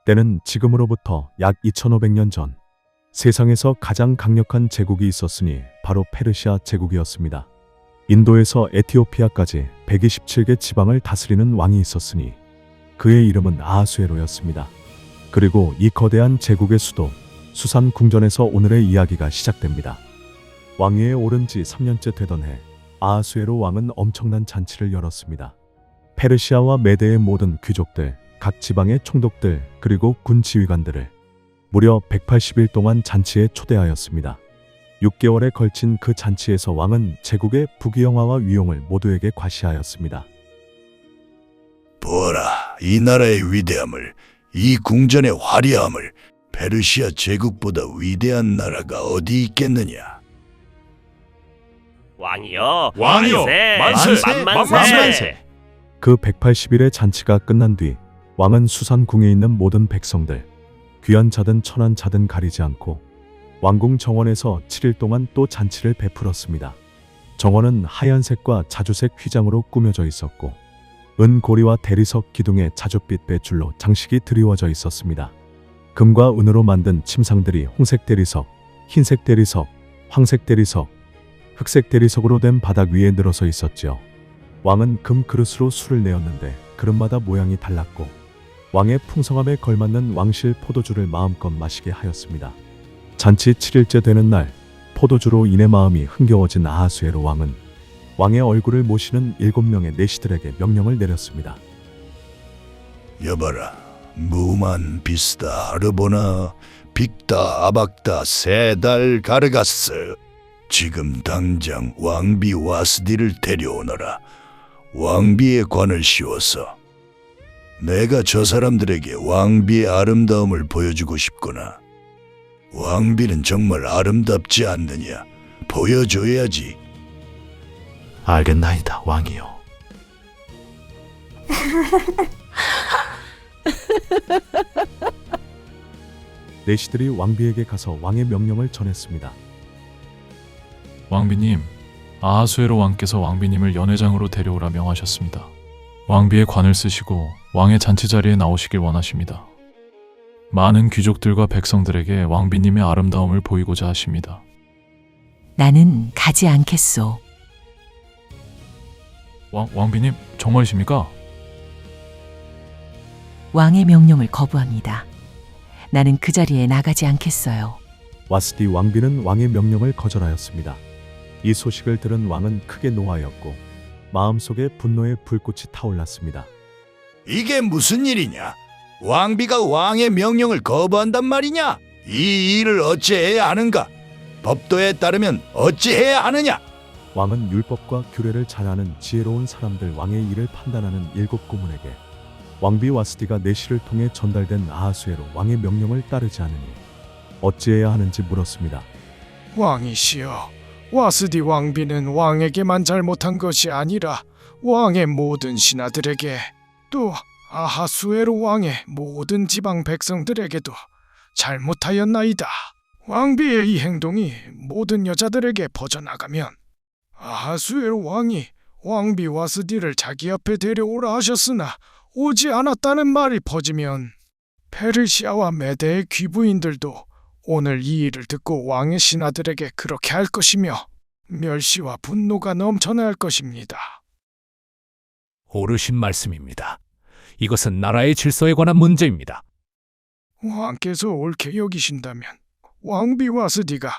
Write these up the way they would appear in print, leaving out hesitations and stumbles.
때는 지금으로부터 약 2500년 전 세상에서 가장 강력한 제국이 있었으니 바로 페르시아 제국이었습니다. 인도에서 에티오피아까지 127개 지방을 다스리는 왕이 있었으니 그의 이름은 아하수에로였습니다. 그리고 이 거대한 제국의 수도 수산 궁전에서 오늘의 이야기가 시작됩니다. 왕위에 오른 지 3년째 되던 해 아하수에로 왕은 엄청난 잔치를 열었습니다. 페르시아와 메대의 모든 귀족들, 각 지방의 총독들, 그리고 군 지휘관들을 무려 180일 동안 잔치에 초대하였습니다. 6개월에 걸친 그 잔치에서 왕은 제국의 부귀영화와 위용을 모두에게 과시하였습니다. 보아라, 이 나라의 위대함을, 이 궁전의 화려함을. 페르시아 제국보다 위대한 나라가 어디 있겠느냐? 왕이여, 왕이여, 만세. 그 180일의 잔치가 끝난 뒤 왕은 수산궁에 있는 모든 백성들, 귀한 자든 천한 자든 가리지 않고 왕궁 정원에서 7일 동안 또 잔치를 베풀었습니다. 정원은 하얀색과 자주색 휘장으로 꾸며져 있었고 은고리와 대리석 기둥에 자줏빛 배줄로 장식이 드리워져 있었습니다. 금과 은으로 만든 침상들이 홍색 대리석, 흰색 대리석, 황색 대리석, 흑색 대리석으로 된 바닥 위에 늘어서 있었지요. 왕은 금 그릇으로 술을 내었는데 그릇마다 모양이 달랐고 왕의 풍성함에 걸맞는 왕실 포도주를 마음껏 마시게 하였습니다. 잔치 7일째 되는 날 포도주로 인해 마음이 흥겨워진 아하수에로 왕은 왕의 얼굴을 모시는 7명의 내시들에게 명령을 내렸습니다. 여봐라, 무만 비스다 아르보나 빅다 아박다 세달 가르가스. 지금 당장 왕비 와스디를 데려오너라. 왕비의 관을 씌워서 내가 저 사람들에게 왕비의 아름다움을 보여주고 싶구나. 왕비는 정말 아름답지 않느냐? 보여줘야지. 알겠나이다, 왕이여. 내시들이 왕비에게 가서 왕의 명령을 전했습니다. 왕비님, 아하수에로 왕께서 왕비님을 연회장으로 데려오라 명하셨습니다. 왕비의 관을 쓰시고 왕의 잔치 자리에 나오시길 원하십니다. 많은 귀족들과 백성들에게 왕비님의 아름다움을 보이고자 하십니다. 나는 가지 않겠소. 왕비님, 정말이십니까? 왕의 명령을 거부합니다. 나는 그 자리에 나가지 않겠어요. 와스디 왕비는 왕의 명령을 거절하였습니다. 이 소식을 들은 왕은 크게 노하였고 마음속에 분노의 불꽃이 타올랐습니다. 이게 무슨 일이냐? 왕비가 왕의 명령을 거부한단 말이냐? 이 일을 어찌해야 하는가? 법도에 따르면 어찌해야 하느냐? 왕은 율법과 규례를 잘 아는 지혜로운 사람들, 왕의 일을 판단하는 7 고문에게 왕비 와스디가 내시를 통해 전달된 아하수에로 왕의 명령을 따르지 않으니 어찌해야 하는지 물었습니다. 왕이시여, 와스디 왕비는 왕에게만 잘못한 것이 아니라 왕의 모든 신하들에게, 또 아하수에로 왕의 모든 지방 백성들에게도 잘못하였나이다. 왕비의 이 행동이 모든 여자들에게 퍼져나가면 아하수에로 왕이 왕비 와스디를 자기 앞에 데려오라 하셨으나 오지 않았다는 말이 퍼지면 페르시아와 메대의 귀부인들도 오늘 이 일을 듣고 왕의 신하들에게 그렇게 할 것이며 멸시와 분노가 넘쳐날 것입니다. 옳으신 말씀입니다. 이것은 나라의 질서에 관한 문제입니다. 왕께서 옳게 여기신다면 왕비 와스디가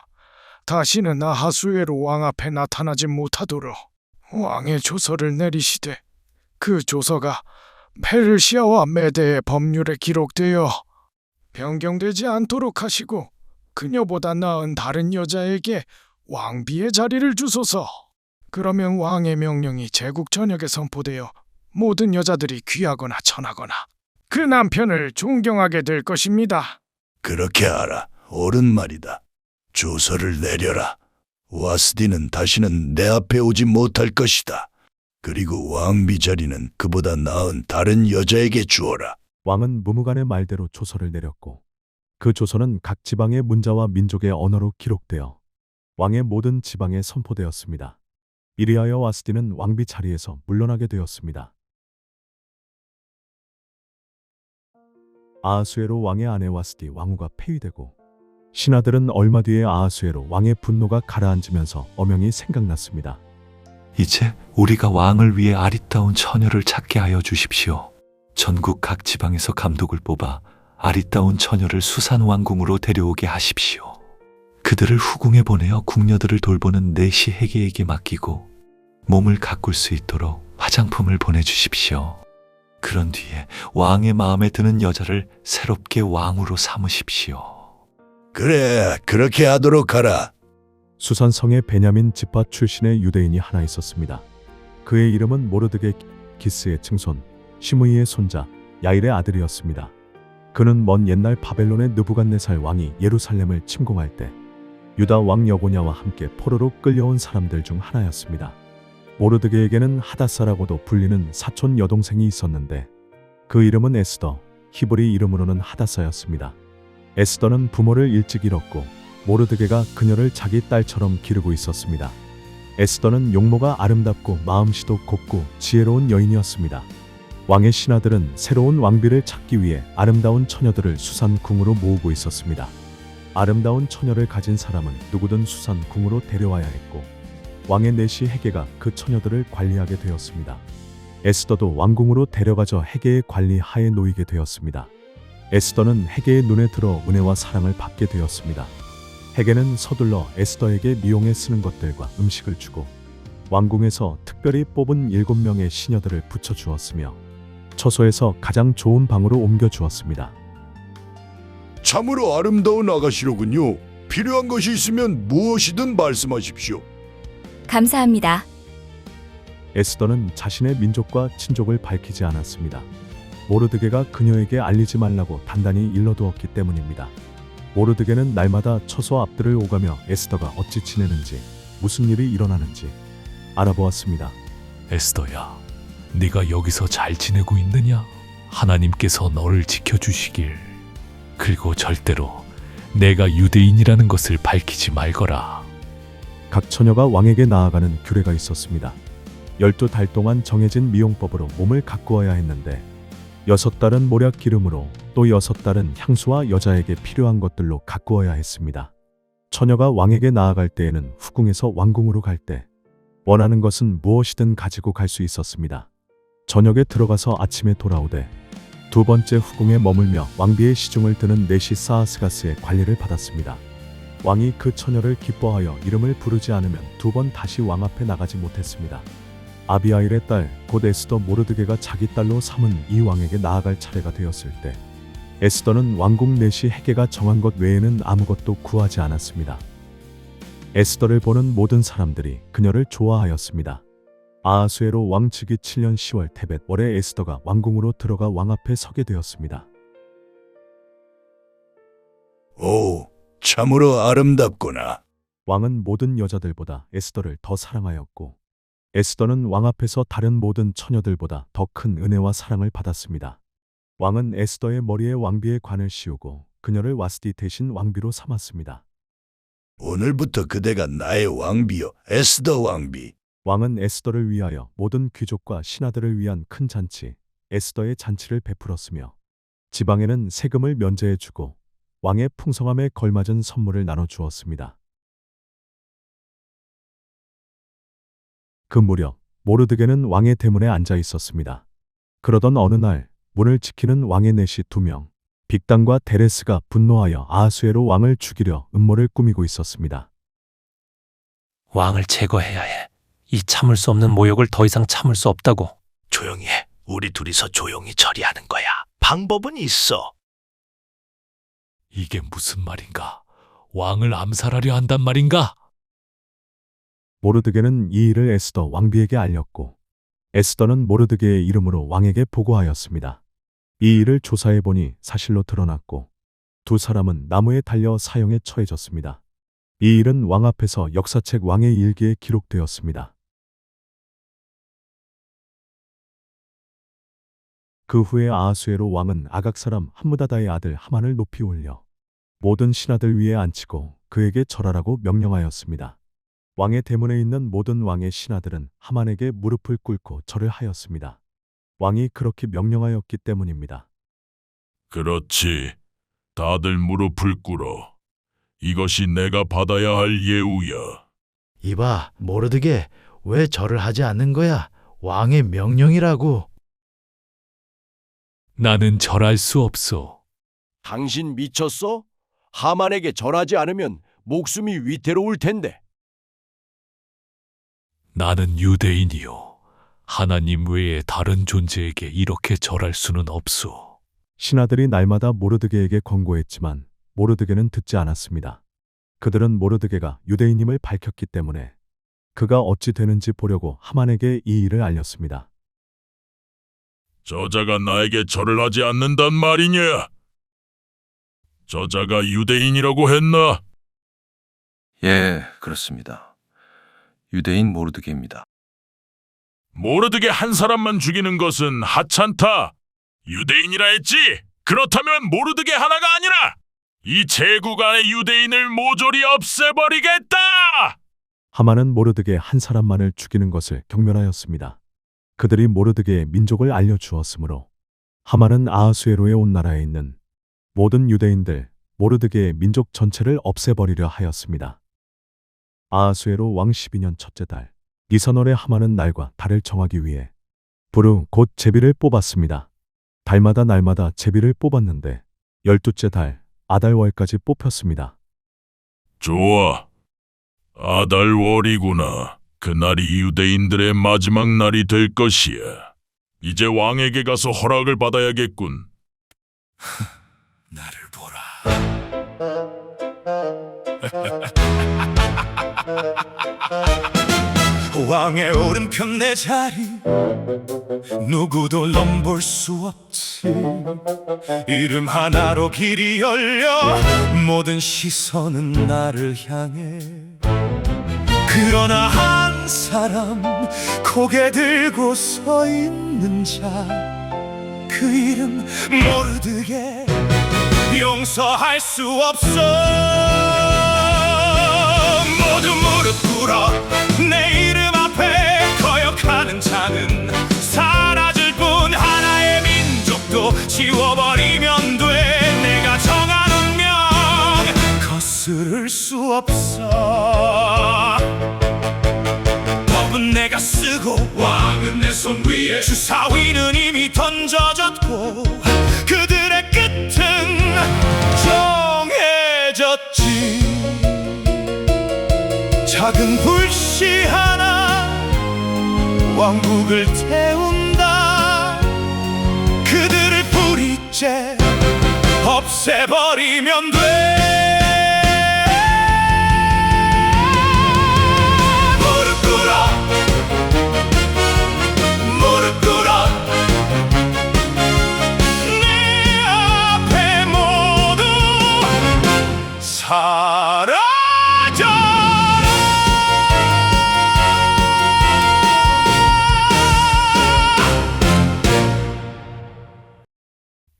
다시는 아하수에로 왕 앞에 나타나지 못하도록 왕의 조서를 내리시되 그 조서가 페르시아와 메대의 법률에 기록되어 변경되지 않도록 하시고 그녀보다 나은 다른 여자에게 왕비의 자리를 주소서. 그러면 왕의 명령이 제국 전역에 선포되어 모든 여자들이 귀하거나 천하거나 그 남편을 존경하게 될 것입니다. 그렇게 하라. 옳은 말이다. 조서를 내려라. 와스디는 다시는 내 앞에 오지 못할 것이다. 그리고 왕비 자리는 그보다 나은 다른 여자에게 주어라. 왕은 무무간의 말대로 조서를 내렸고 그 조서는 각 지방의 문자와 민족의 언어로 기록되어 왕의 모든 지방에 선포되었습니다. 이리하여 와스디는 왕비 자리에서 물러나게 되었습니다. 아하수에로 왕의 아내 와스디 왕후가 폐위되고 신하들은 얼마 뒤에 아하수에로 왕의 분노가 가라앉으면서 어명이 생각났습니다. 이제 우리가 왕을 위해 아리따운 처녀를 찾게 하여 주십시오. 전국 각 지방에서 감독을 뽑아 아리따운 처녀를 수산 왕궁으로 데려오게 하십시오. 그들을 후궁에 보내어 궁녀들을 돌보는 내시 해계에게 맡기고 몸을 가꿀 수 있도록 화장품을 보내주십시오. 그런 뒤에 왕의 마음에 드는 여자를 새롭게 왕으로 삼으십시오. 그래, 그렇게 하도록 하라. 수산성에 베냐민 지파 출신의 유대인이 하나 있었습니다. 그의 이름은 모르드게 기스의 증손 시므이의 손자 야일의 아들이었습니다. 그는 먼 옛날 바벨론의 느부갓네살 왕이 예루살렘을 침공할 때 유다 왕 여고냐와 함께 포로로 끌려온 사람들 중 하나였습니다. 모르드게에게는 하다사라고도 불리는 사촌 여동생이 있었는데 그 이름은 에스더, 히브리 이름으로는 하다사였습니다. 에스더는 부모를 일찍 잃었고 모르드게가 그녀를 자기 딸처럼 기르고 있었습니다. 에스더는 용모가 아름답고 마음씨도 곱고 지혜로운 여인이었습니다. 왕의 신하들은 새로운 왕비를 찾기 위해 아름다운 처녀들을 수산궁으로 모으고 있었습니다. 아름다운 처녀를 가진 사람은 누구든 수산궁으로 데려와야 했고 왕의 내시 해계가 그 처녀들을 관리하게 되었습니다. 에스더도 왕궁으로 데려가져 해계의 관리 하에 놓이게 되었습니다. 에스더는 해계의 눈에 들어 은혜와 사랑을 받게 되었습니다. 해계는 서둘러 에스더에게 미용에 쓰는 것들과 음식을 주고 왕궁에서 특별히 뽑은 7명의 시녀들을 붙여주었으며 처소에서 가장 좋은 방으로 옮겨주었습니다. 참으로 아름다운 아가씨로군요. 필요한 것이 있으면 무엇이든 말씀하십시오. 감사합니다. 에스더는 자신의 민족과 친족을 밝히지 않았습니다. 모르드게가 그녀에게 알리지 말라고 단단히 일러두었기 때문입니다. 모르드게는 날마다 처소 앞들을 오가며 에스더가 어찌 지내는지 무슨 일이 일어나는지 알아보았습니다. 에스더야, 네가 여기서 잘 지내고 있느냐? 하나님께서 너를 지켜주시길. 그리고 절대로 내가 유대인이라는 것을 밝히지 말거라. 각 처녀가 왕에게 나아가는 규례가 있었습니다. 12달 동안 정해진 미용법으로 몸을 가꾸어야 했는데 6달은 모략 기름으로 또 6달은 향수와 여자에게 필요한 것들로 가꾸어야 했습니다. 처녀가 왕에게 나아갈 때에는 후궁에서 왕궁으로 갈 때 원하는 것은 무엇이든 가지고 갈 수 있었습니다. 저녁에 들어가서 아침에 돌아오되 두 번째 후궁에 머물며 왕비의 시중을 드는 네시 사아스가스의 관리를 받았습니다. 왕이 그 처녀를 기뻐하여 이름을 부르지 않으면 2번 다시 왕 앞에 나가지 못했습니다. 아비아일의 딸 곧 에스더 모르드게가 자기 딸로 삼은 이 왕에게 나아갈 차례가 되었을 때 에스더는 왕궁 내시 해계가 정한 것 외에는 아무것도 구하지 않았습니다. 에스더를 보는 모든 사람들이 그녀를 좋아하였습니다. 아하수에로 왕 즉위 7년 10월 테벳 월에 에스더가 왕궁으로 들어가 왕 앞에 서게 되었습니다. 오, 참으로 아름답구나. 왕은 모든 여자들보다 에스더를 더 사랑하였고 에스더는 왕 앞에서 다른 모든 처녀들보다 더 큰 은혜와 사랑을 받았습니다. 왕은 에스더의 머리에 왕비의 관을 씌우고 그녀를 와스디 대신 왕비로 삼았습니다. 오늘부터 그대가 나의 왕비요, 에스더 왕비. 왕은 에스더를 위하여 모든 귀족과 신하들을 위한 큰 잔치, 에스더의 잔치를 베풀었으며 지방에는 세금을 면제해주고 왕의 풍성함에 걸맞은 선물을 나눠주었습니다. 그 무렵 모르드게는 왕의 대문에 앉아 있었습니다. 그러던 어느 날 문을 지키는 왕의 내시 2명 빅단과 데레스가 분노하여 아하수에로 왕을 죽이려 음모를 꾸미고 있었습니다. 왕을 제거해야 해. 이 참을 수 없는 모욕을 더 이상 참을 수 없다고. 조용히 해. 우리 둘이서 조용히 처리하는 거야. 방법은 있어. 이게 무슨 말인가? 왕을 암살하려 한단 말인가? 모르드게는 이 일을 에스더 왕비에게 알렸고 에스더는 모르드게의 이름으로 왕에게 보고하였습니다. 이 일을 조사해보니 사실로 드러났고 두 사람은 나무에 달려 사형에 처해졌습니다. 이 일은 왕 앞에서 역사책 왕의 일기에 기록되었습니다. 그 후에 아하수에로 왕은 아각 사람 함무다다의 아들 하만을 높이 올려 모든 신하들 위에 앉히고 그에게 절하라고 명령하였습니다. 왕의 대문에 있는 모든 왕의 신하들은 하만에게 무릎을 꿇고 절을 하였습니다. 왕이 그렇게 명령하였기 때문입니다. 그렇지. 다들 무릎을 꿇어. 이것이 내가 받아야 할 예우야. 이봐, 모르드게, 왜 절을 하지 않는 거야? 왕의 명령이라고. 나는 절할 수 없소. 당신 미쳤어? 하만에게 절하지 않으면 목숨이 위태로울 텐데. 나는 유대인이요. 하나님 외에 다른 존재에게 이렇게 절할 수는 없소. 신하들이 날마다 모르드게에게 권고했지만 모르드게는 듣지 않았습니다. 그들은 모르드게가 유대인임을 밝혔기 때문에 그가 어찌 되는지 보려고 하만에게 이 일을 알렸습니다. 저자가 나에게 절을 하지 않는단 말이냐? 저자가 유대인이라고 했나? 예, 그렇습니다. 유대인 모르드게입니다. 모르드게 한 사람만 죽이는 것은 하찮다. 유대인이라 했지? 그렇다면 모르드게 하나가 아니라 이 제국 안의 유대인을 모조리 없애버리겠다! 하만은 모르드게 한 사람만을 죽이는 것을 경멸하였습니다. 그들이 모르드게의 민족을 알려주었으므로 하만은 아하수에로의 온 나라에 있는 모든 유대인들 모르드게의 민족 전체를 없애버리려 하였습니다. 아하수에로 왕 12년 첫째 달 니산월에 하만은 날과 달을 정하기 위해 부르 곧 제비를 뽑았습니다. 달마다 날마다 제비를 뽑았는데 12째 달 아달월까지 뽑혔습니다. 좋아. 아달월이구나. 그날이 유대인들의 마지막 날이 될 것이야. 이제 왕에게 가서 허락을 받아야겠군. 나를 보라. 왕의 오른편 내 자리 누구도 넘볼 수 없지. 이름 하나로 길이 열려 모든 시선은 나를 향해. 그러나 한 사람 고개 들고 서 있는 자, 그 이름 모르드게. 용서할 수 없어. 모두 무릎 꿇어. 내 이름 앞에 거역하는 자는 사라질 뿐. 하나의 민족도 지워버리면 돼. 내가 정한 운명 거스를 수 없어. 법은 내가 쓰고 왕은 내 손 위에. 주사위는 이미 던져졌고 그들의 끝은 정해졌지. 작은 불씨 하나 왕국을 태운다. 그들을 뿌리째 없애버리면 돼. 무릎 꿇어. 무릎 꿇어. 내 앞에 모두 사라져라.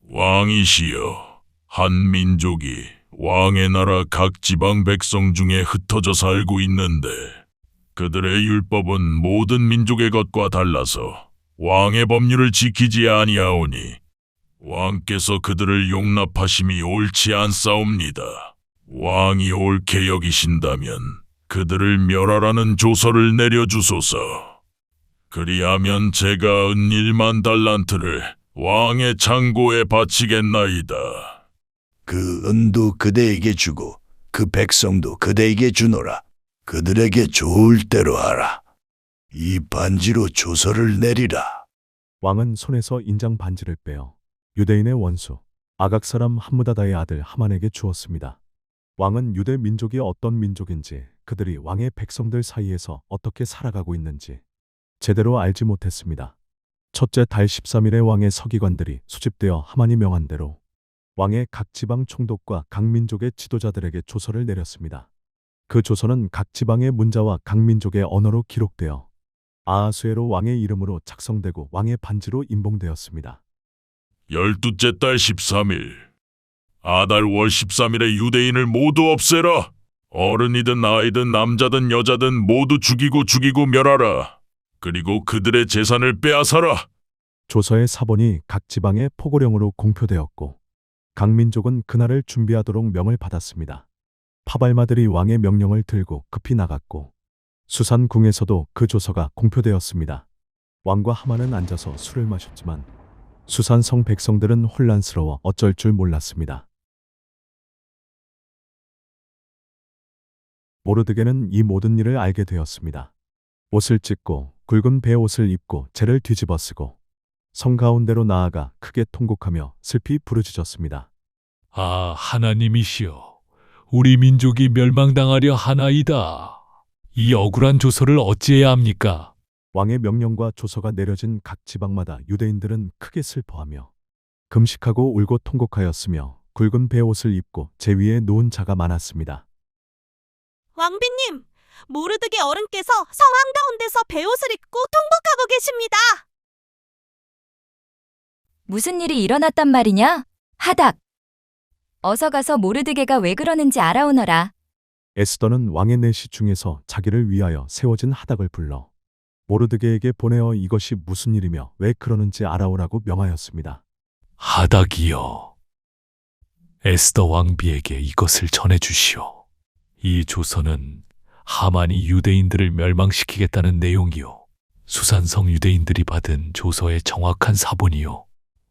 왕이시여, 한 민족이 왕의 나라 각 지방 백성 중에 흩어져 살고 있는데 그들의 율법은 모든 민족의 것과 달라서 왕의 법률을 지키지 아니하오니 왕께서 그들을 용납하심이 옳지 않사옵니다. 왕이 옳게 여기신다면 그들을 멸하라는 조서를 내려주소서. 그리하면 제가 은 1만 달란트를 왕의 창고에 바치겠나이다. 그 은도 그대에게 주고 그 백성도 그대에게 주노라. 그들에게 좋을 대로 하라. 이 반지로 조서를 내리라. 왕은 손에서 인장 반지를 빼어 유대인의 원수 아각 사람 함무다다의 아들 하만에게 주었습니다. 왕은 유대 민족이 어떤 민족인지 그들이 왕의 백성들 사이에서 어떻게 살아가고 있는지 제대로 알지 못했습니다. 첫째 달 13일에 왕의 서기관들이 소집되어 하만이 명한 대로 왕의 각 지방 총독과 각 민족의 지도자들에게 조서를 내렸습니다. 그 조서는 각 지방의 문자와 각 민족의 언어로 기록되어 아하수에로 왕의 이름으로 작성되고 왕의 반지로 임봉되었습니다. 12째 달 13일 아달월 13일에 유대인을 모두 없애라. 어른이든 아이든 남자든 여자든 모두 죽이고 멸하라. 그리고 그들의 재산을 빼앗아라. 조서의 사본이 각 지방의 포고령으로 공표되었고 각 민족은 그날을 준비하도록 명을 받았습니다. 파발마들이 왕의 명령을 들고 급히 나갔고 수산궁에서도 그 조서가 공표되었습니다. 왕과 하만은 앉아서 술을 마셨지만 수산성 백성들은 혼란스러워 어쩔 줄 몰랐습니다. 모르드게는 이 모든 일을 알게 되었습니다. 옷을 찢고 굵은 베옷을 입고 재를 뒤집어 쓰고 성 가운데로 나아가 크게 통곡하며 슬피 부르짖었습니다. 아, 하나님이시여, 우리 민족이 멸망당하려 하나이다. 이 억울한 조서를 어찌해야 합니까? 왕의 명령과 조서가 내려진 각 지방마다 유대인들은 크게 슬퍼하며 금식하고 울고 통곡하였으며 굵은 베옷을 입고 제 위에 누운 자가 많았습니다. 왕비님, 모르드게 어른께서 성 한가운데서 베옷을 입고 통곡하고 계십니다. 무슨 일이 일어났단 말이냐? 하닥! 어서 가서 모르드게가 왜 그러는지 알아오너라. 에스더는 왕의 내시 중에서 자기를 위하여 세워진 하닥을 불러 모르드게에게 보내어 이것이 무슨 일이며 왜 그러는지 알아오라고 명하였습니다. 하닥이여, 에스더 왕비에게 이것을 전해주시오. 이 조서는 하만이 유대인들을 멸망시키겠다는 내용이요, 수산성 유대인들이 받은 조서의 정확한 사본이요,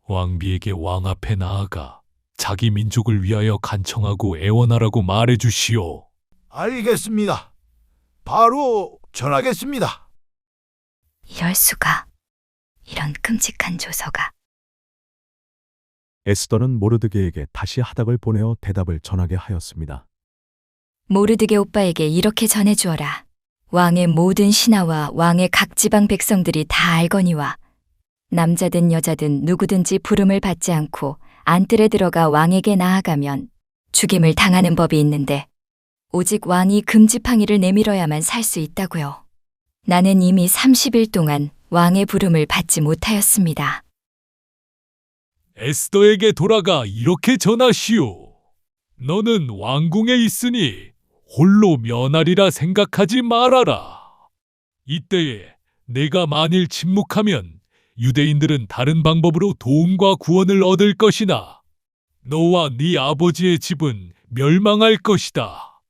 왕비에게 왕 앞에 나아가 자기 민족을 위하여 간청하고 애원하라고 말해주시오. 알겠습니다. 바로 전하겠습니다. 이럴 수가. 이런 끔찍한 조서가. 에스더는 모르드게에게 다시 하닥을 보내어 대답을 전하게 하였습니다. 모르드게 오빠에게 이렇게 전해주어라. 왕의 모든 신하와 왕의 각 지방 백성들이 다 알거니와 남자든 여자든 누구든지 부름을 받지 않고 안뜰에 들어가 왕에게 나아가면 죽임을 당하는 법이 있는데 오직 왕이 금지팡이를 내밀어야만 살 수 있다고요. 나는 이미 30일 동안 왕의 부름을 받지 못하였습니다. 에스더에게 돌아가 이렇게 전하시오. 너는 왕궁에 있으니 홀로 면하리라 생각하지 말아라. 이때에 내가 만일 침묵하면 유대인들은 다른 방법으로 도움과 구원을 얻을 것이나 너와 네 아버지의 집은 멸망할 것이다.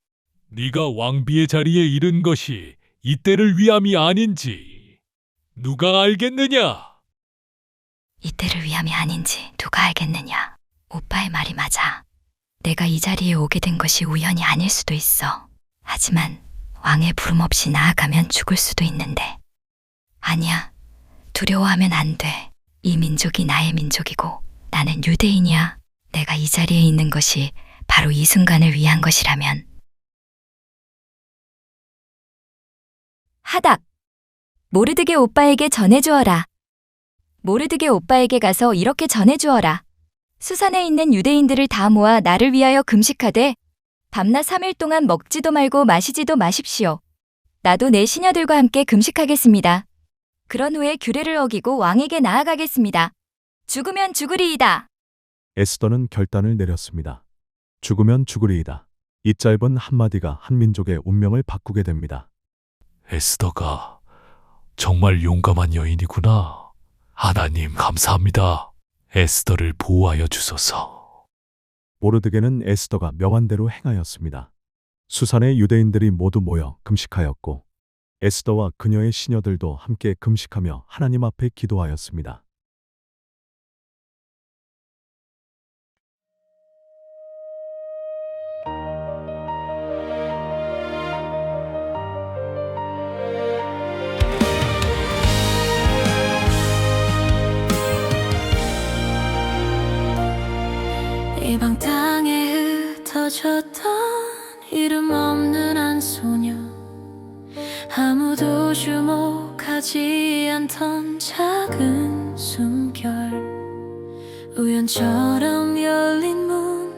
네가 왕비의 자리에 이른 것이 이때를 위함이 아닌지 누가 알겠느냐? 이때를 위함이 아닌지 누가 알겠느냐. 오빠의 말이 맞아. 내가 이 자리에 오게 된 것이 우연이 아닐 수도 있어. 하지만 왕의 부름 없이 나아가면 죽을 수도 있는데. 아니야. 두려워하면 안 돼. 이 민족이 나의 민족이고 나는 유대인이야. 내가 이 자리에 있는 것이 바로 이 순간을 위한 것이라면. 하닥! 모르드게 오빠에게 전해주어라. 모르드게 오빠에게 가서 이렇게 전해주어라. 수산에 있는 유대인들을 다 모아 나를 위하여 금식하되 밤낮 3일 동안 먹지도 말고 마시지도 마십시오. 나도 내 시녀들과 함께 금식하겠습니다. 그런 후에 규례를 어기고 왕에게 나아가겠습니다. 죽으면 죽으리이다. 에스더는 결단을 내렸습니다. 죽으면 죽으리이다. 이 짧은 한마디가 한 민족의 운명을 바꾸게 됩니다. 에스더가 정말 용감한 여인이구나. 하나님 감사합니다. 에스더를 보호하여 주소서. 모르드게는 에스더가 명한 대로 행하였습니다. 수산의 유대인들이 모두 모여 금식하였고 에스더와 그녀의 시녀들도 함께 금식하며 하나님 앞에 기도하였습니다. 이방 땅에 흩어졌던 이름 없는 한 소녀, 아무도 주목하지 않던 작은 숨결, 우연처럼 열린 문,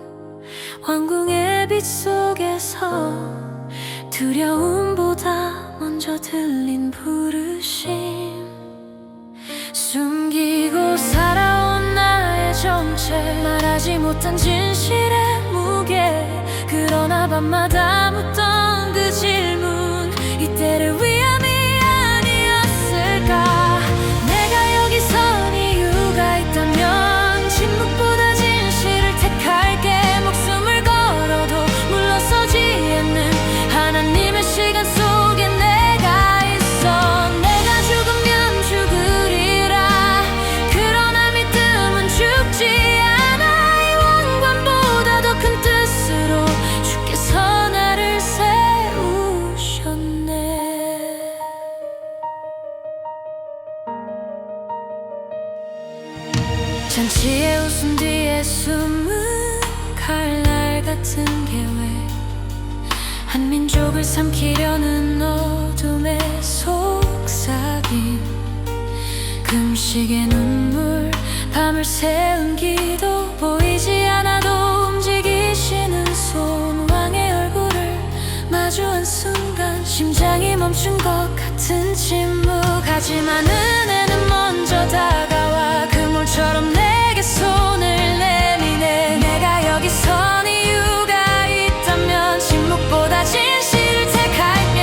왕궁의 빛 속에서 두려움보다 먼저 들린 부르심, 숨기고 살아온 나의 정체, 말하지 못한 진실의 무게, 그러나 밤마다 묻던 그 질문, 이때를 위함이 아니었을까. 내가 여기 선 이유가 있다면 침묵보다 진실을 택할 잔치의 웃음 뒤에 숨은 칼날 같은 계획, 한 민족을 삼키려는 어둠의 속삭임, 금식의 눈물, 밤을 새운 기도, 보이지 않아도 움직이시는 손, 왕의 얼굴을 마주한 순간 심장이 멈춘 것 같은 침묵. 하지만 은혜는 먼저 다가와 그물처럼 내게 손을 내미네. 내가 여기 선 이유가 있다면 침묵보다 진실을 택할게.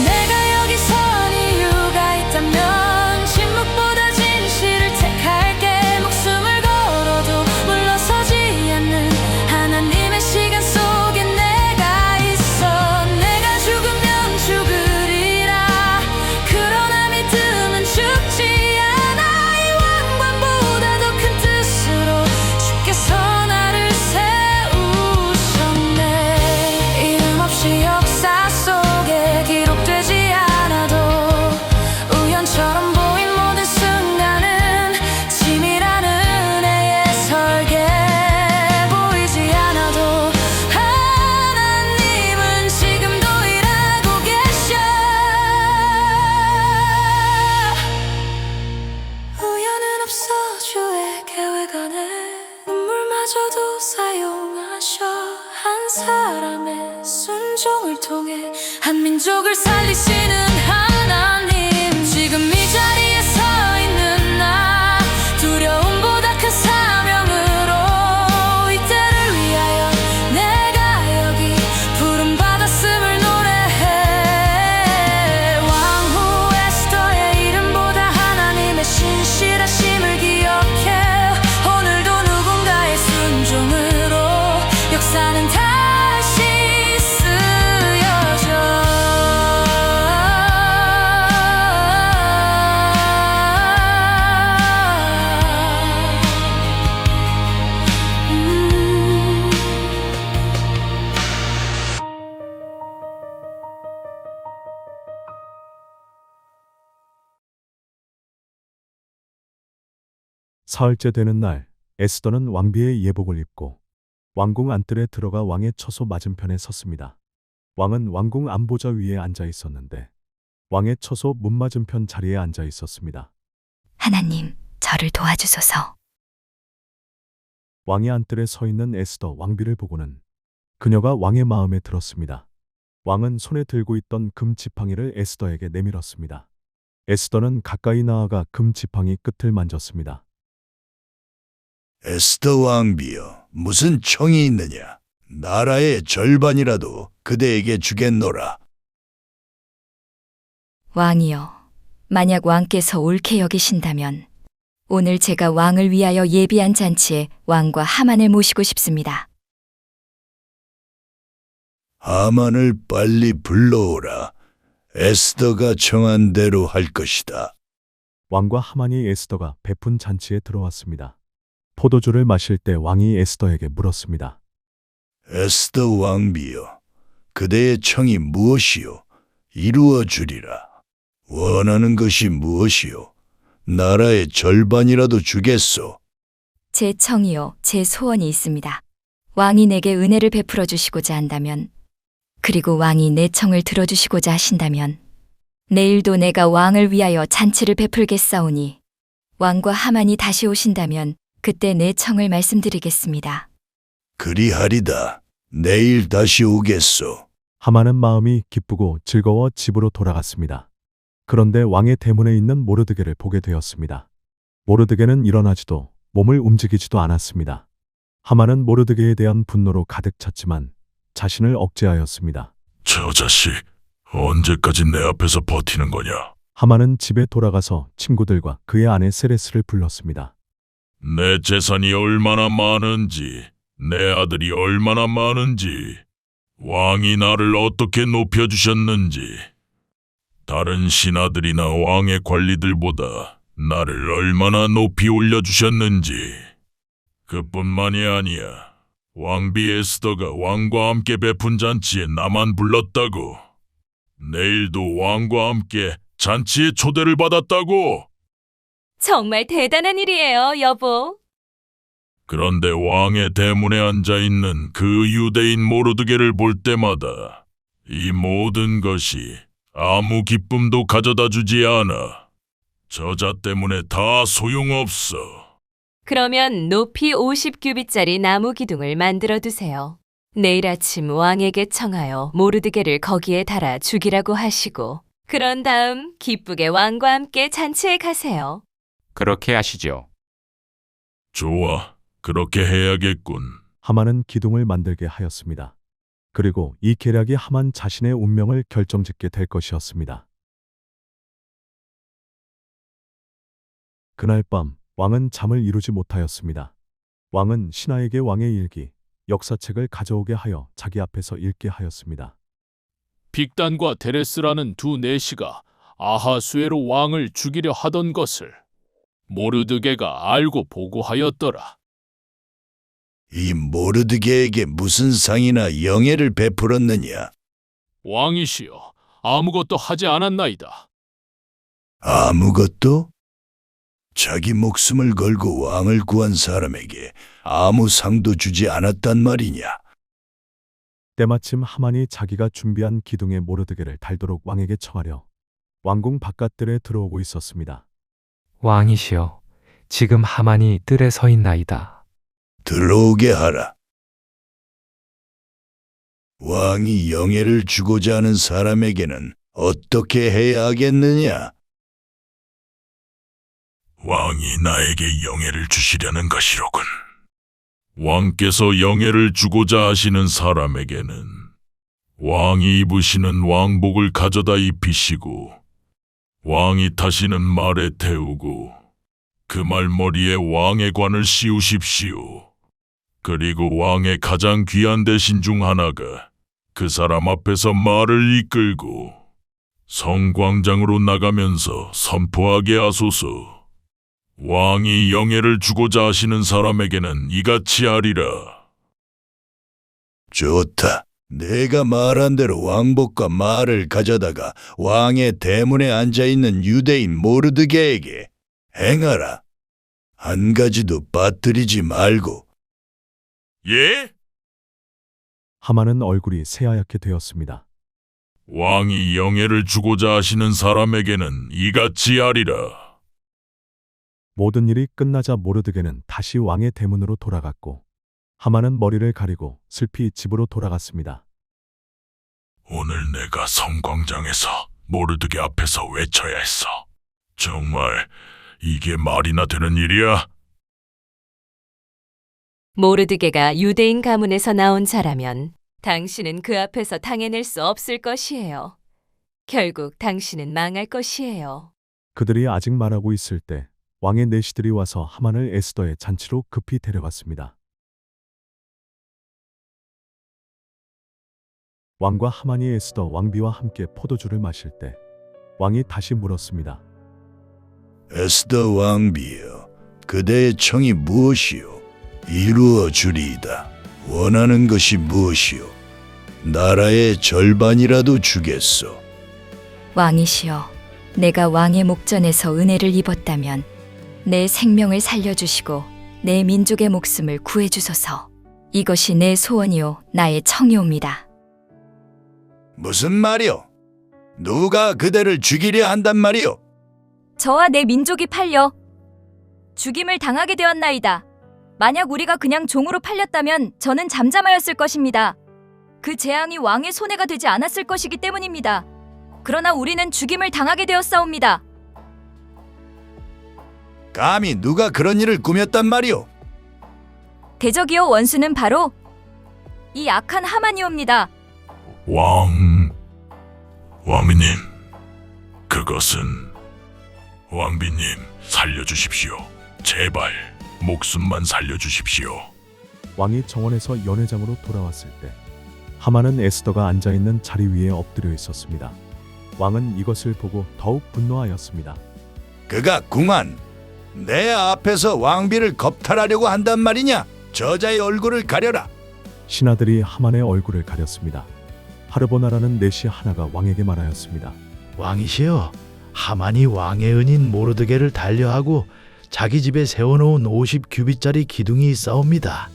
내가 여기 선 이유가 있다면 침묵보다 진실을 택할게. 목숨을 걸어도 물러서지 않는 하나님의 시간 속에 내가 있어. 내가 죽으면 죽으리라. 그러나 믿음은 죽지 않아. 이 왕관보다 더 큰 뜻으로 주께서 나를 세우셨네. 이름 없이 역사 속에 기록되지 않아도 우연처럼 보인 모든 순간은 치밀한 은혜의 설계. 보이지 않아도 하나님은 지금도 일하고 계셔. 우연은 없어 주의 계획 안에 눈물마저도 사용하셔. 한 사람의 순종을 통해 한 민족을 살리시는 하나님. 지금 이 자리에 서 있는 나, 두려움보다 큰 사명으로 이 때를 위하여 내가 여기 부름 받았음을 노래해. 왕후 에스더의 이름보다 하나님의 신실하심을 기억해. 오늘도 누군가의 순종으로 역사는 다시 쓰여져. 사흘째 되는 날, 에스더는 왕비의 예복을 입고 왕궁 안뜰에 들어가 왕의 처소 맞은편에 섰습니다. 왕은 왕궁 안보좌 위에 앉아 있었는데 왕의 처소 문 맞은편 자리에 앉아 있었습니다. 하나님, 저를 도와주소서. 왕의 안뜰에 서 있는 에스더 왕비를 보고는 그녀가 왕의 마음에 들었습니다. 왕은 손에 들고 있던 금 지팡이를 에스더에게 내밀었습니다. 에스더는 가까이 나아가 금 지팡이 끝을 만졌습니다. 에스더 왕비여, 무슨 청이 있느냐? 나라의 절반이라도 그대에게 주겠노라. 왕이여, 만약 왕께서 옳게 여기신다면 오늘 제가 왕을 위하여 예비한 잔치에 왕과 하만을 모시고 싶습니다. 하만을 빨리 불러오라. 에스더가 청한 대로 할 것이다. 왕과 하만이 에스더가 베푼 잔치에 들어왔습니다. 포도주를 마실 때 왕이 에스더에게 물었습니다. 에스더 왕비여, 그대의 청이 무엇이요? 이루어 주리라. 원하는 것이 무엇이요? 나라의 절반이라도 주겠소. 제 청이요, 제 소원이 있습니다. 왕이 내게 은혜를 베풀어 주시고자 한다면, 그리고 왕이 내 청을 들어주시고자 하신다면, 내일도 내가 왕을 위하여 잔치를 베풀겠사오니, 왕과 하만이 다시 오신다면 그때 내 청을 말씀드리겠습니다. 그리하리다. 내일 다시 오겠소. 하만은 마음이 기쁘고 즐거워 집으로 돌아갔습니다. 그런데 왕의 대문에 있는 모르드게를 보게 되었습니다. 모르드게는 일어나지도 몸을 움직이지도 않았습니다. 하만은 모르드게에 대한 분노로 가득 찼지만 자신을 억제하였습니다. 저 자식, 언제까지 내 앞에서 버티는 거냐? 하만은 집에 돌아가서 친구들과 그의 아내 세레스를 불렀습니다. 내 재산이 얼마나 많은지, 내 아들이 얼마나 많은지, 왕이 나를 어떻게 높여주셨는지, 다른 신하들이나 왕의 관리들보다 나를 얼마나 높이 올려주셨는지, 그뿐만이 아니야. 왕비 에스더가 왕과 함께 베푼 잔치에 나만 불렀다고. 내일도 왕과 함께 잔치에 초대를 받았다고. 정말 대단한 일이에요, 여보. 그런데 왕의 대문에 앉아 있는 그 유대인 모르드게를 볼 때마다 이 모든 것이 아무 기쁨도 가져다 주지 않아. 저자 때문에 다 소용없어. 그러면 높이 50규빗짜리 나무 기둥을 만들어 두세요. 내일 아침 왕에게 청하여 모르드게를 거기에 달아 죽이라고 하시고, 그런 다음 기쁘게 왕과 함께 잔치에 가세요. 그렇게 하시죠. 좋아, 그렇게 해야겠군. 하만은 기둥을 만들게 하였습니다. 그리고 이 계략이 하만 자신의 운명을 결정짓게 될 것이었습니다. 그날 밤 왕은 잠을 이루지 못하였습니다. 왕은 신하에게 왕의 일기, 역사책을 가져오게 하여 자기 앞에서 읽게 하였습니다. 빅단과 데레스라는 두 내시가 아하수에로 왕을 죽이려 하던 것을 모르드게가 알고 보고하였더라. 이 모르드게에게 무슨 상이나 영예를 베풀었느냐? 왕이시여, 아무것도 하지 않았나이다. 아무것도? 자기 목숨을 걸고 왕을 구한 사람에게 아무 상도 주지 않았단 말이냐? 때마침 하만이 자기가 준비한 기둥에 모르드게를 달도록 왕에게 청하려 왕궁 바깥들에 들어오고 있었습니다. 왕이시여, 지금 하만이 뜰에 서 있나이다. 들어오게 하라. 왕이 영예를 주고자 하는 사람에게는 어떻게 해야 하겠느냐? 왕이 나에게 영예를 주시려는 것이로군. 왕께서 영예를 주고자 하시는 사람에게는 왕이 입으시는 왕복을 가져다 입히시고 왕이 타시는 말에 태우고 그 말머리에 왕의 관을 씌우십시오. 그리고 왕의 가장 귀한 대신 중 하나가 그 사람 앞에서 말을 이끌고 성광장으로 나가면서 선포하게 하소서. 왕이 영예를 주고자 하시는 사람에게는 이같이 하리라. 좋다. 내가 말한 대로 왕복과 말을 가져다가 왕의 대문에 앉아있는 유대인 모르드게에게 행하라. 한 가지도 빠뜨리지 말고. 예? 하만은 얼굴이 새하얗게 되었습니다. 왕이 영예를 주고자 하시는 사람에게는 이같이 하리라. 모든 일이 끝나자 모르드게는 다시 왕의 대문으로 돌아갔고 하만은 머리를 가리고 슬피 집으로 돌아갔습니다. 오늘 내가 성광장에서 모르드게 앞에서 외쳐야 했어. 정말 이게 말이나 되는 일이야? 모르드게가 유대인 가문에서 나온 자라면 당신은 그 앞에서 당해낼 수 없을 것이에요. 결국 당신은 망할 것이에요. 그들이 아직 말하고 있을 때 왕의 내시들이 와서 하만을 에스더의 잔치로 급히 데려갔습니다. 왕과 하만이 에스더 왕비와 함께 포도주를 마실 때 왕이 다시 물었습니다. 에스더 왕비여, 그대의 청이 무엇이요? 이루어 주리이다. 원하는 것이 무엇이요? 나라의 절반이라도 주겠소. 왕이시여, 내가 왕의 목전에서 은혜를 입었다면 내 생명을 살려주시고 내 민족의 목숨을 구해주소서. 이것이 내 소원이요 나의 청이옵니다. 무슨 말이요? 누가 그대를 죽이려 한단 말이요? 저와 내 민족이 팔려 죽임을 당하게 되었나이다. 만약 우리가 그냥 종으로 팔렸다면 저는 잠잠하였을 것입니다. 그 재앙이 왕의 손해가 되지 않았을 것이기 때문입니다. 그러나 우리는 죽임을 당하게 되었사옵니다. 감히 누가 그런 일을 꾸몄단 말이오? 대적이요 원수는 바로 이 악한 하만이옵니다. 왕비님, 그것은 왕비님 살려주십시오. 제발 목숨만 살려주십시오. 왕이 정원에서 연회장으로 돌아왔을 때 하만은 에스더가 앉아있는 자리 위에 엎드려 있었습니다. 왕은 이것을 보고 더욱 분노하였습니다. 그가 궁한 내 앞에서 왕비를 겁탈하려고 한단 말이냐? 저자의 얼굴을 가려라. 신하들이 하만의 얼굴을 가렸습니다. 하르보나라는 내시 하나가 왕에게 말하였습니다. 왕이시여, 하만이 왕의 은인 모르드게를 달려하고 자기 집에 세워놓은 50규빗짜리 기둥이 있사옵니다.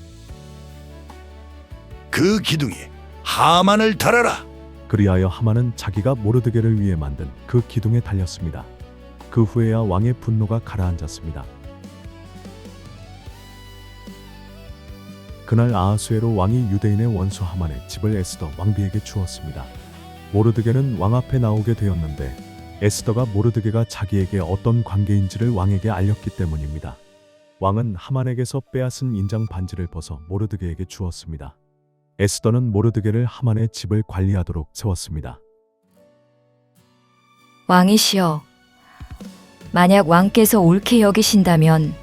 그 기둥이 하만을 달아라. 그리하여 하만은 자기가 모르드게를 위해 만든 그 기둥에 달렸습니다. 그 후에야 왕의 분노가 가라앉았습니다. 그날 아하수에로 왕이 유대인의 원수 하만의 집을 에스더 왕비에게 주었습니다. 모르드게는 왕 앞에 나오게 되었는데 에스더가 모르드게가 자기에게 어떤 관계인지를 왕에게 알렸기 때문입니다. 왕은 하만에게서 빼앗은 인장 반지를 벗어 모르드게에게 주었습니다. 에스더는 모르드게를 하만의 집을 관리하도록 세웠습니다. 왕이시여, 만약 왕께서 옳게 여기신다면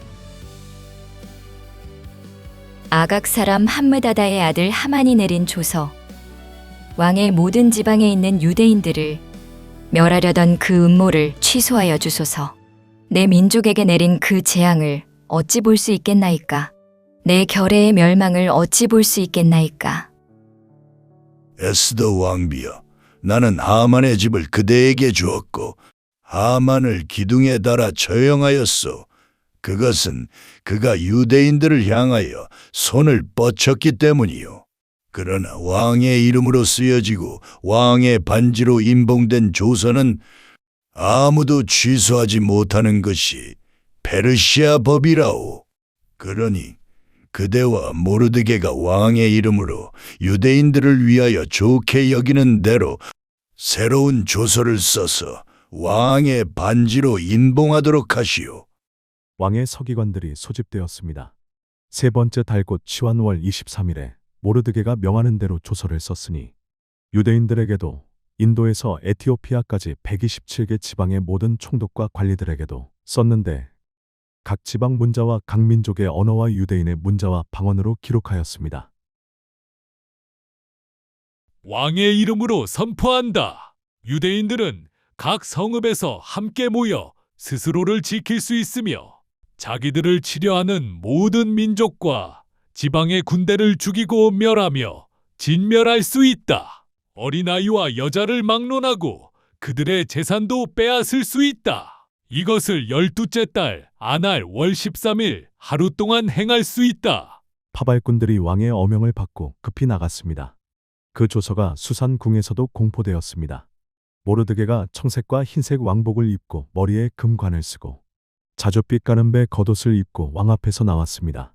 아각 사람 함므다다의 아들 하만이 내린 조서, 왕의 모든 지방에 있는 유대인들을 멸하려던 그 음모를 취소하여 주소서. 내 민족에게 내린 그 재앙을 어찌 볼 수 있겠나이까? 내 결의의 멸망을 어찌 볼 수 있겠나이까? 에스더 왕비여, 나는 하만의 집을 그대에게 주었고 하만을 기둥에 달아 처형하였소. 그것은 그가 유대인들을 향하여 손을 뻗쳤기 때문이요. 그러나 왕의 이름으로 쓰여지고 왕의 반지로 인봉된 조서는 아무도 취소하지 못하는 것이 페르시아 법이라오. 그러니 그대와 모르드게가 왕의 이름으로 유대인들을 위하여 좋게 여기는 대로 새로운 조서를 써서 왕의 반지로 인봉하도록 하시오. 왕의 서기관들이 소집되었습니다. 세 번째 달 곧 시완월 23일에 모르드게가 명하는 대로 조서를 썼으니 유대인들에게도 인도에서 에티오피아까지 127개 지방의 모든 총독과 관리들에게도 썼는데 각 지방 문자와 각 민족의 언어와 유대인의 문자와 방언으로 기록하였습니다. 왕의 이름으로 선포한다. 유대인들은 각 성읍에서 함께 모여 스스로를 지킬 수 있으며 자기들을 치려하는 모든 민족과 지방의 군대를 죽이고 멸하며 진멸할 수 있다. 어린아이와 여자를 막론하고 그들의 재산도 빼앗을 수 있다. 이것을 12째 달 아날 월 13일 하루 동안 행할 수 있다. 파발꾼들이 왕의 어명을 받고 급히 나갔습니다. 그 조서가 수산궁에서도 공포되었습니다. 모르드게가 청색과 흰색 왕복을 입고 머리에 금관을 쓰고 자줏빛 가는배 겉옷을 입고 왕 앞에서 나왔습니다.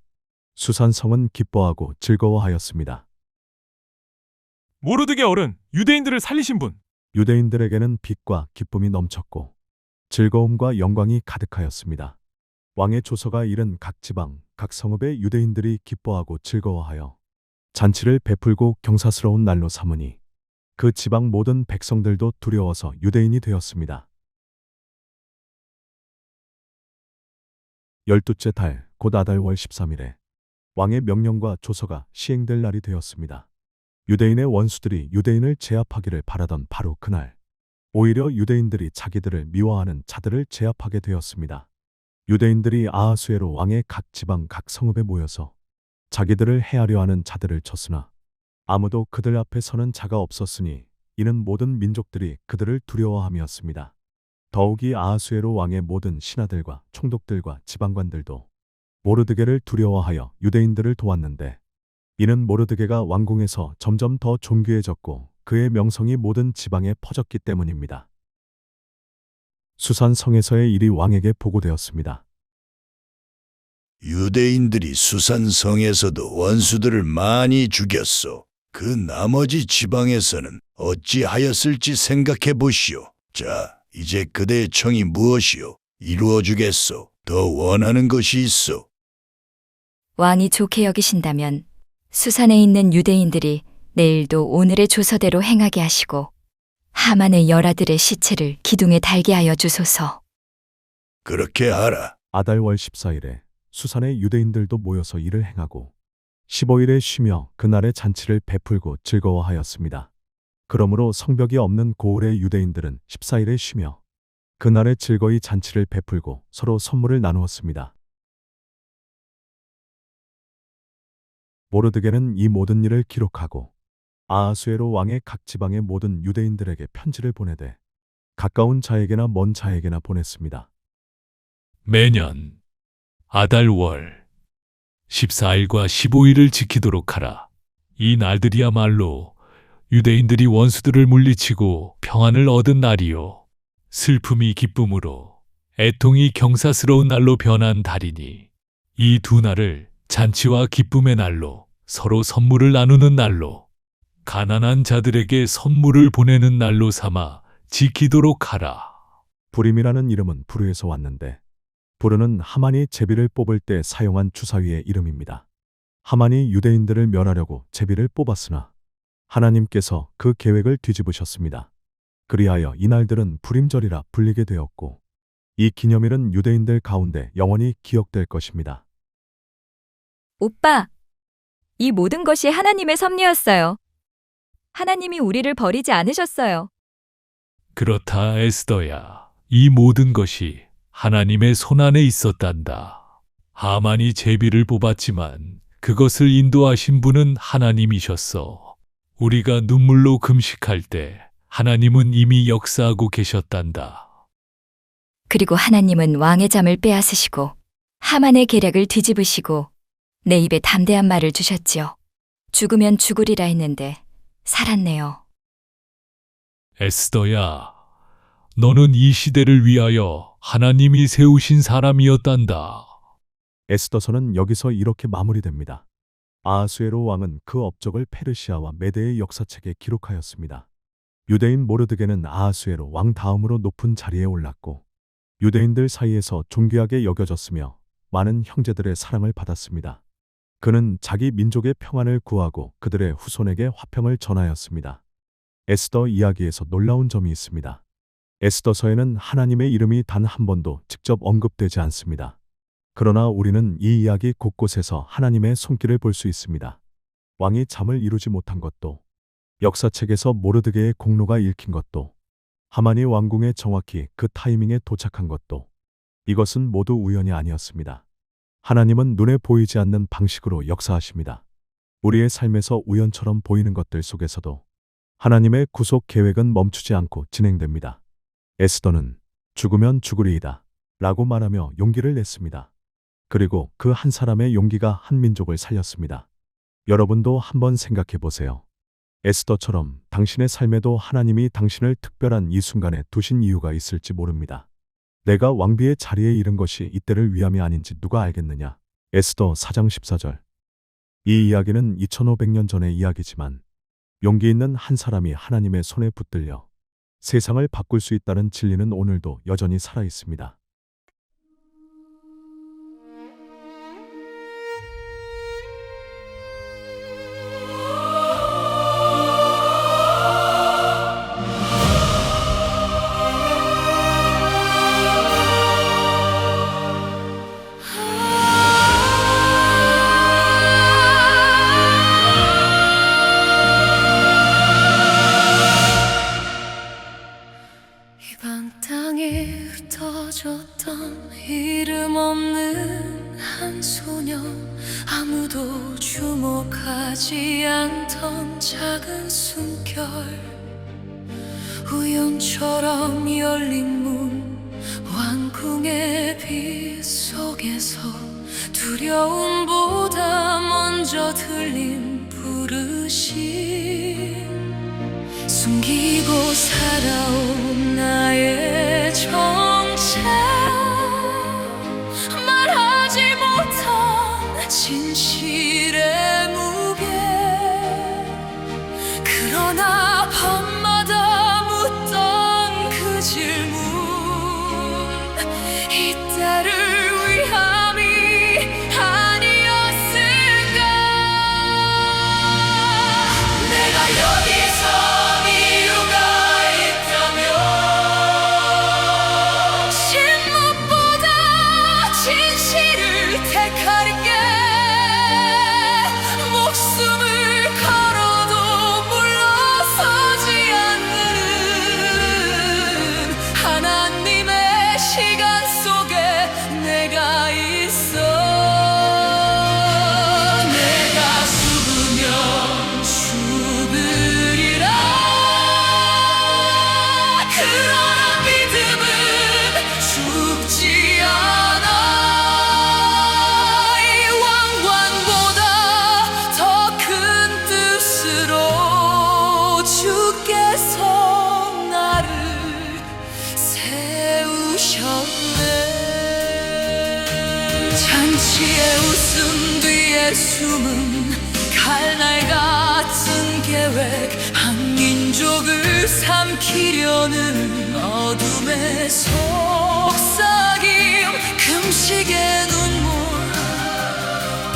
수산성은 기뻐하고 즐거워하였습니다. 모르드게 어른, 유대인들을 살리신 분. 유대인들에게는 빛과 기쁨이 넘쳤고 즐거움과 영광이 가득하였습니다. 왕의 조서가 이른 각 지방, 각 성읍의 유대인들이 기뻐하고 즐거워하여 잔치를 베풀고 경사스러운 날로 삼으니 그 지방 모든 백성들도 두려워서 유대인이 되었습니다. 12째 달 곧 아달 월 13일에 왕의 명령과 조서가 시행될 날이 되었습니다. 유대인의 원수들이 유대인을 제압하기를 바라던 바로 그날, 오히려 유대인들이 자기들을 미워하는 자들을 제압하게 되었습니다. 유대인들이 아하수에로 왕의 각 지방 각 성읍에 모여서 자기들을 해하려 하는 자들을 쳤으나 아무도 그들 앞에 서는 자가 없었으니 이는 모든 민족들이 그들을 두려워함이었습니다. 더욱이 아하수에로 왕의 모든 신하들과 총독들과 지방관들도 모르드게를 두려워하여 유대인들을 도왔는데 이는 모르드게가 왕궁에서 점점 더 존귀해졌고 그의 명성이 모든 지방에 퍼졌기 때문입니다. 수산성에서의 일이 왕에게 보고되었습니다. 유대인들이 수산성에서도 원수들을 많이 죽였소. 그 나머지 지방에서는 어찌하였을지 생각해 보시오. 자, 이제 그대의 청이 무엇이오? 이루어 주겠소. 더 원하는 것이 있소. 왕이 좋게 여기신다면 수산에 있는 유대인들이 내일도 오늘의 조서대로 행하게 하시고 하만의 열아들의 시체를 기둥에 달게 하여 주소서. 그렇게 하라. 아달월 14일에 수산의 유대인들도 모여서 일을 행하고 15일에 쉬며 그날의 잔치를 베풀고 즐거워하였습니다. 그러므로 성벽이 없는 고을의 유대인들은 14일에 쉬며 그날에 즐거이 잔치를 베풀고 서로 선물을 나누었습니다. 모르드게는 이 모든 일을 기록하고 아하수에로 왕의 각 지방의 모든 유대인들에게 편지를 보내되 가까운 자에게나 먼 자에게나 보냈습니다. 매년 아달월 14일과 15일을 지키도록 하라. 이 날들이야말로 유대인들이 원수들을 물리치고 평안을 얻은 날이요. 슬픔이 기쁨으로, 애통이 경사스러운 날로 변한 달이니 이 두 날을 잔치와 기쁨의 날로, 서로 선물을 나누는 날로, 가난한 자들에게 선물을 보내는 날로 삼아 지키도록 하라. 부림이라는 이름은 부르에서 왔는데 부르는 하만이 제비를 뽑을 때 사용한 주사위의 이름입니다. 하만이 유대인들을 멸하려고 제비를 뽑았으나 하나님께서 그 계획을 뒤집으셨습니다. 그리하여 이날들은 부림절이라 불리게 되었고 이 기념일은 유대인들 가운데 영원히 기억될 것입니다. 오빠, 이 모든 것이 하나님의 섭리였어요. 하나님이 우리를 버리지 않으셨어요. 그렇다, 에스더야. 이 모든 것이 하나님의 손안에 있었단다. 하만이 제비를 뽑았지만 그것을 인도하신 분은 하나님이셨어. 우리가 눈물로 금식할 때 하나님은 이미 역사하고 계셨단다. 그리고 하나님은 왕의 잠을 빼앗으시고 하만의 계략을 뒤집으시고 내 입에 담대한 말을 주셨지요. 죽으면 죽으리라 했는데 살았네요. 에스더야, 너는 이 시대를 위하여 하나님이 세우신 사람이었단다. 에스더서는 여기서 이렇게 마무리됩니다. 아하수에로 왕은 그 업적을 페르시아와 메대의 역사책에 기록하였습니다. 유대인 모르드게는 아하수에로 왕 다음으로 높은 자리에 올랐고 유대인들 사이에서 존귀하게 여겨졌으며 많은 형제들의 사랑을 받았습니다. 그는 자기 민족의 평안을 구하고 그들의 후손에게 화평을 전하였습니다. 에스더 이야기에서 놀라운 점이 있습니다. 에스더서에는 하나님의 이름이 단 한 번도 직접 언급되지 않습니다. 그러나 우리는 이 이야기 곳곳에서 하나님의 손길을 볼 수 있습니다. 왕이 잠을 이루지 못한 것도, 역사책에서 모르드게의 공로가 읽힌 것도, 하만이 왕궁에 정확히 그 타이밍에 도착한 것도, 이것은 모두 우연이 아니었습니다. 하나님은 눈에 보이지 않는 방식으로 역사하십니다. 우리의 삶에서 우연처럼 보이는 것들 속에서도 하나님의 구속 계획은 멈추지 않고 진행됩니다. 에스더는 죽으면 죽으리이다 라고 말하며 용기를 냈습니다. 그리고 그 한 사람의 용기가 한 민족을 살렸습니다. 여러분도 한번 생각해 보세요. 에스더처럼 당신의 삶에도 하나님이 당신을 특별한 이 순간에 두신 이유가 있을지 모릅니다. 내가 왕비의 자리에 이른 것이 이때를 위함이 아닌지 누가 알겠느냐. 에스더 4장 14절. 이 이야기는 2500년 전의 이야기지만 용기 있는 한 사람이 하나님의 손에 붙들려 세상을 바꿀 수 있다는 진리는 오늘도 여전히 살아 있습니다. 이방 땅에 흩어졌던 이름 없는 한 소녀, 아무도 주목하지 않던 작은 숨결, 우연처럼 열린 문, 왕궁의 빛 속에서 두려움보다 먼저 들린 부르심, 숨기고 살아온 나의 정체, 말하지 못한 진실의 무게, 그러나 밤마다 묻던 그 질문, 이때를 위함이 아니었을까. 내가 여기서 이유가 있다면 웃음 뒤에 숨은 칼날 같은 계획, 한 민족을 삼키려는 어둠의 속삭임, 금식의 눈물,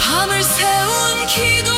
밤을 새운 기도